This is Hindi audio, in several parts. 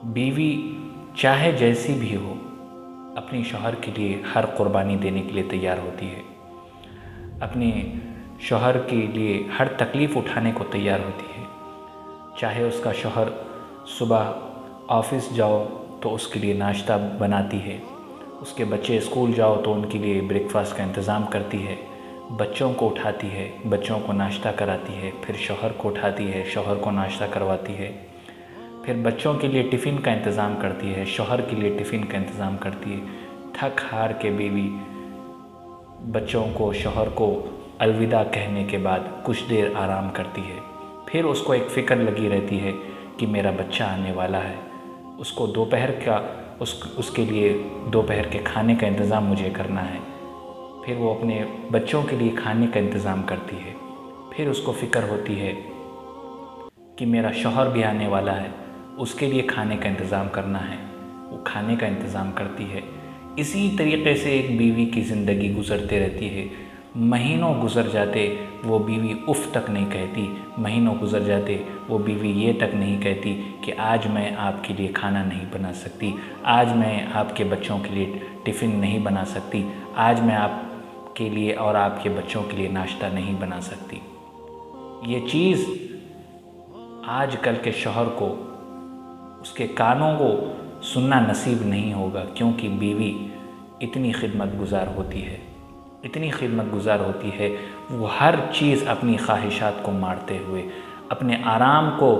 बीवी चाहे जैसी भी हो अपने शौहर के लिए हर कुर्बानी देने के लिए तैयार होती है, अपने शौहर के लिए हर तकलीफ़ उठाने को तैयार होती है। चाहे उसका शौहर सुबह ऑफ़िस जाओ तो उसके लिए नाश्ता बनाती है, उसके बच्चे स्कूल जाओ तो उनके लिए ब्रेकफास्ट का इंतज़ाम करती है, बच्चों को उठाती है, बच्चों को नाश्ता कराती है, फिर शौहर को उठाती है, शौहर को नाश्ता करवाती है, फिर बच्चों के लिए टिफ़िन का इंतज़ाम करती है, शौहर के लिए टिफ़िन का इंतज़ाम करती है। थक हार के बीवी बच्चों को, शौहर को अलविदा कहने के बाद कुछ देर आराम करती है। फिर उसको एक फ़िक्र लगी रहती है कि मेरा बच्चा आने वाला है, उसको दोपहर का उसके लिए दोपहर के खाने का इंतज़ाम मुझे करना है। फिर वो अपने बच्चों के लिए खाने का इंतज़ाम करती है। फिर उसको फ़िक्र होती है कि मेरा शौहर भी आने वाला है, उसके लिए खाने का इंतज़ाम करना है, वो खाने का इंतज़ाम करती है। इसी तरीक़े से एक बीवी की ज़िंदगी गुज़रते रहती है। महीनों गुज़र जाते वो बीवी उफ़ तक नहीं कहती, महीनों गुज़र जाते वो बीवी ये तक नहीं कहती कि आज मैं आपके लिए खाना नहीं बना सकती, आज मैं आपके बच्चों के लिए टिफ़िन नहीं बना सकती, आज मैं आपके लिए और आपके बच्चों के लिए नाश्ता नहीं बना सकती। ये चीज़ आजकल के शौहर को, उसके कानों को सुनना नसीब नहीं होगा, क्योंकि बीवी इतनी खिदमत गुज़ार होती है, इतनी खिदमत गुज़ार होती है। वो हर चीज़ अपनी ख्वाहिशात को मारते हुए, अपने आराम को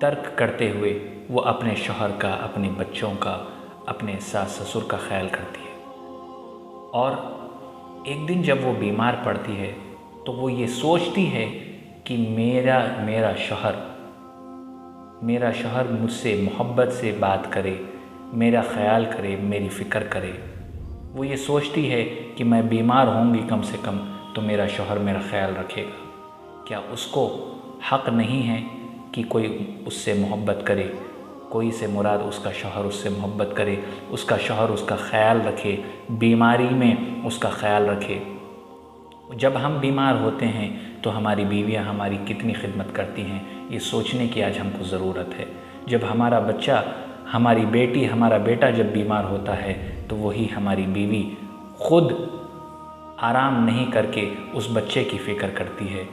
तर्क करते हुए वो अपने शौहर का, अपने बच्चों का, अपने सास ससुर का ख्याल करती है। और एक दिन जब वो बीमार पड़ती है तो वो ये सोचती है कि मेरा शौहर मुझसे मोहब्बत से बात करे, मेरा ख़याल करे, मेरी फ़िक्र करे। वो ये सोचती है कि मैं बीमार होंगी कम से कम तो मेरा शौहर मेरा ख़याल रखेगा। क्या उसको हक़ नहीं है कि कोई उससे मोहब्बत करे? कोई से मुराद उसका शौहर उससे मोहब्बत करे, उसका शौहर उसका ख़याल रखे, बीमारी में उसका ख़याल रखे। जब हम बीमार होते हैं तो हमारी बीवियां हमारी कितनी खिदमत करती हैं, ये सोचने की आज हमको ज़रूरत है। जब हमारा बच्चा, हमारी बेटी, हमारा बेटा जब बीमार होता है तो वही हमारी बीवी ख़ुद आराम नहीं करके उस बच्चे की फ़िक्र करती है,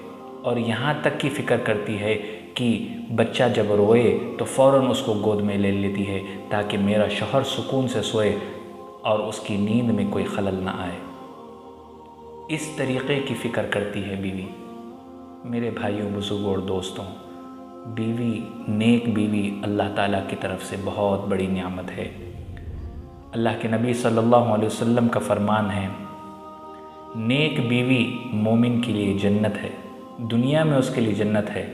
और यहाँ तक की फ़िक्र करती है कि बच्चा जब रोए तो फ़ौरन उसको गोद में ले लेती है ताकि मेरा शौहर सुकून से सोए और उसकी नींद में कोई खलल ना आए। इस तरीक़े की फ़िक्र करती है बीवी। मेरे भाइयों, बुज़ुर्गों और दोस्तों, नेक बीवी अल्लाह ताला की तरफ से बहुत बड़ी नियामत है। अल्लाह के नबी सल्लल्लाहु अलैहि वसल्लम का फरमान है, नेक बीवी मोमिन के लिए जन्नत है, दुनिया में उसके लिए जन्नत है,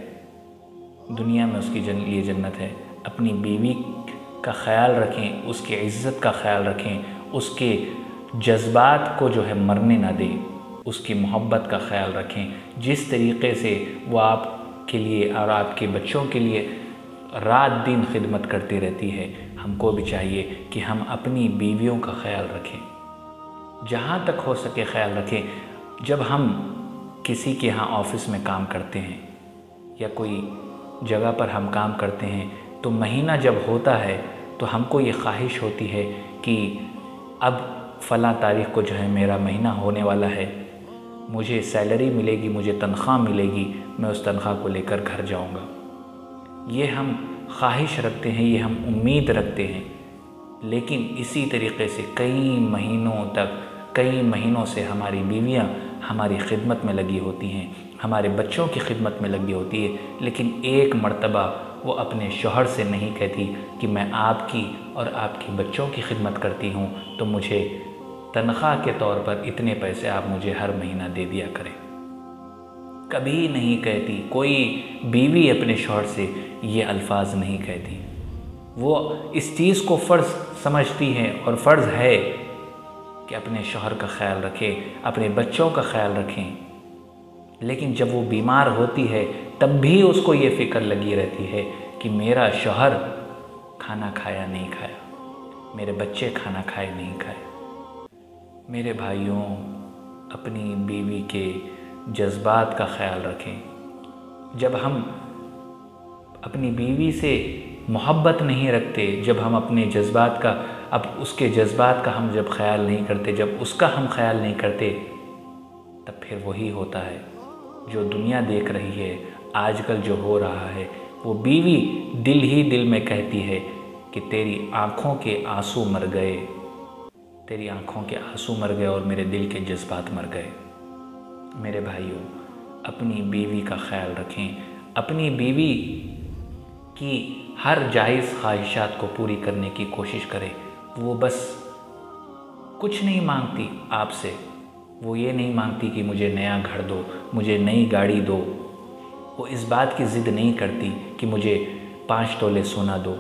दुनिया में उसके लिए जन्नत है। अपनी बीवी का ख़याल रखें, उसकी इज़्ज़त का ख़याल रखें, उसके जज्बात को जो है मरने ना दें, उसकी मोहब्बत का ख़याल रखें। जिस तरीक़े से वो आपके लिए और आपके बच्चों के लिए रात दिन खिदमत करती रहती है, हमको भी चाहिए कि हम अपनी बीवियों का ख़याल रखें, जहाँ तक हो सके ख़याल रखें। जब हम किसी के यहाँ ऑफ़िस में काम करते हैं या कोई जगह पर हम काम करते हैं तो महीना जब होता है तो हमको ये ख्वाहिश होती है कि अब फ़लाँ तारीख़ को जो है मेरा महीना होने वाला है, मुझे सैलरी मिलेगी, मुझे तनख्वाह मिलेगी, मैं उस तनख्वाह को लेकर घर जाऊंगा। ये हम ख्वाहिश रखते हैं, ये हम उम्मीद रखते हैं। लेकिन इसी तरीक़े से कई महीनों से हमारी बीवियां हमारी खिदमत में लगी होती हैं, हमारे बच्चों की खिदमत में लगी होती है, लेकिन एक मर्तबा वो अपने शौहर से नहीं कहती कि मैं आपकी और आपके बच्चों की खिदमत करती हूँ तो मुझे तनख्वाह के तौर पर इतने पैसे आप मुझे हर महीना दे दिया करें। कभी नहीं कहती, कोई बीवी अपने शौहर से ये अल्फाज नहीं कहती। वो इस चीज़ को फ़र्ज़ समझती है और फ़र्ज़ है कि अपने शौहर का ख़याल रखें, अपने बच्चों का ख़याल रखें। लेकिन जब वो बीमार होती है तब भी उसको ये फ़िक्र लगी रहती है कि मेरा शौहर खाना खाया नहीं खाया, मेरे बच्चे खाना खाए नहीं खाए। मेरे भाइयों, अपनी बीवी के जज्बात का ख़याल रखें। जब हम अपनी बीवी से मोहब्बत नहीं रखते, जब हम अपने जज्बात का, अब उसके जज्बात का हम जब ख्याल नहीं करते, जब उसका हम ख्याल नहीं करते, तब फिर वही होता है जो दुनिया देख रही है आजकल जो हो रहा है। वो बीवी दिल ही दिल में कहती है कि तेरी आँखों के आंसू मर गए, तेरी आँखों के आंसू मर गए और मेरे दिल के जज्बात मर गए। मेरे भाइयों, अपनी बीवी का ख्याल रखें, अपनी बीवी की हर जायज़ ख्वाहिशात को पूरी करने की कोशिश करें। वो बस कुछ नहीं मांगती आपसे, वो ये नहीं मांगती कि मुझे नया घर दो, मुझे नई गाड़ी दो। वो इस बात की ज़िद नहीं करती कि मुझे 5 तोले सोना दो।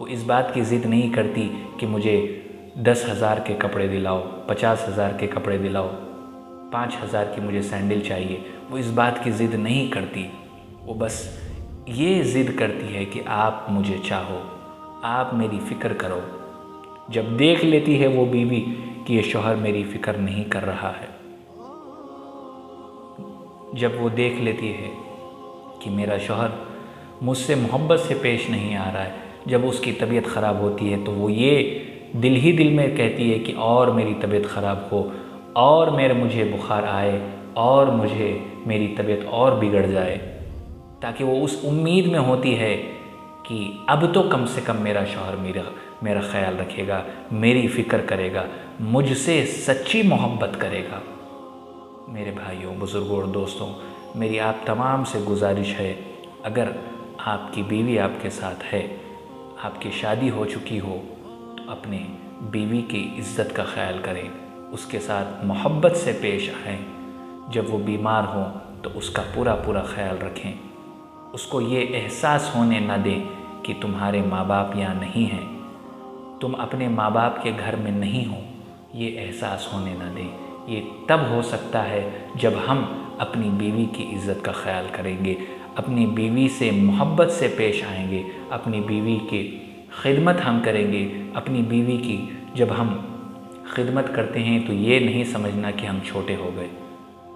वो इस बात की ज़िद नहीं करती कि मुझे 10,000 के कपड़े दिलाओ, 50,000 के कपड़े दिलाओ, 5,000 की मुझे सैंडल चाहिए। वो इस बात की ज़िद नहीं करती। वो बस ये ज़िद करती है कि आप मुझे चाहो, आप मेरी फ़िक्र करो। जब देख लेती है वो बीवी कि ये शौहर मेरी फ़िक्र नहीं कर रहा है, जब वो देख लेती है कि मेरा शौहर मुझसे मोहब्बत से पेश नहीं आ रहा है, जब उसकी तबीयत ख़राब होती है तो वो ये दिल ही दिल में कहती है कि और मेरी तबीयत ख़राब हो, और मुझे बुखार आए, और मेरी तबीयत और बिगड़ जाए, ताकि वो उस उम्मीद में होती है कि अब तो कम से कम मेरा शौहर मेरा ख्याल रखेगा, मेरी फ़िक्र करेगा, मुझसे सच्ची मोहब्बत करेगा। मेरे भाइयों, बुज़ुर्गों और दोस्तों, मेरी आप तमाम से गुजारिश है, अगर आपकी बीवी आपके साथ है, आपकी शादी हो चुकी हो, तो अपने बीवी की इज़्ज़त का ख्याल करें, उसके साथ मोहब्बत से पेश आएँ। जब वो बीमार हो तो उसका पूरा ख्याल रखें। उसको ये एहसास होने ना दें कि तुम्हारे माँ बाप यहाँ नहीं हैं, तुम अपने माँ बाप के घर में नहीं हो, ये एहसास होने ना दें। ये तब हो सकता है जब हम अपनी बीवी की इज़्ज़त का ख्याल करेंगे, अपनी बीवी से मोहब्बत से पेश आएंगे, अपनी बीवी की खिदमत हम करेंगे। अपनी बीवी की जब हम खिदमत करते हैं तो ये नहीं समझना कि हम छोटे हो गए।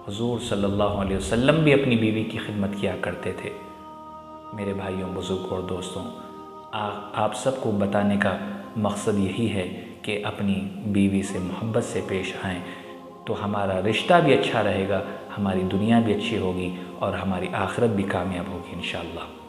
हुज़ूर सल्लल्लाहु अलैहि वसल्लम भी अपनी बीवी की खिदमत किया करते थे। मेरे भाइयों, बुज़ुर्गों और दोस्तों, आप सबको बताने का मकसद यही है कि अपनी बीवी से मोहब्बत से पेश आएँ, तो हमारा रिश्ता भी अच्छा रहेगा, हमारी दुनिया भी अच्छी होगी और हमारी आखिरत भी कामयाब होगी इंशाअल्लाह।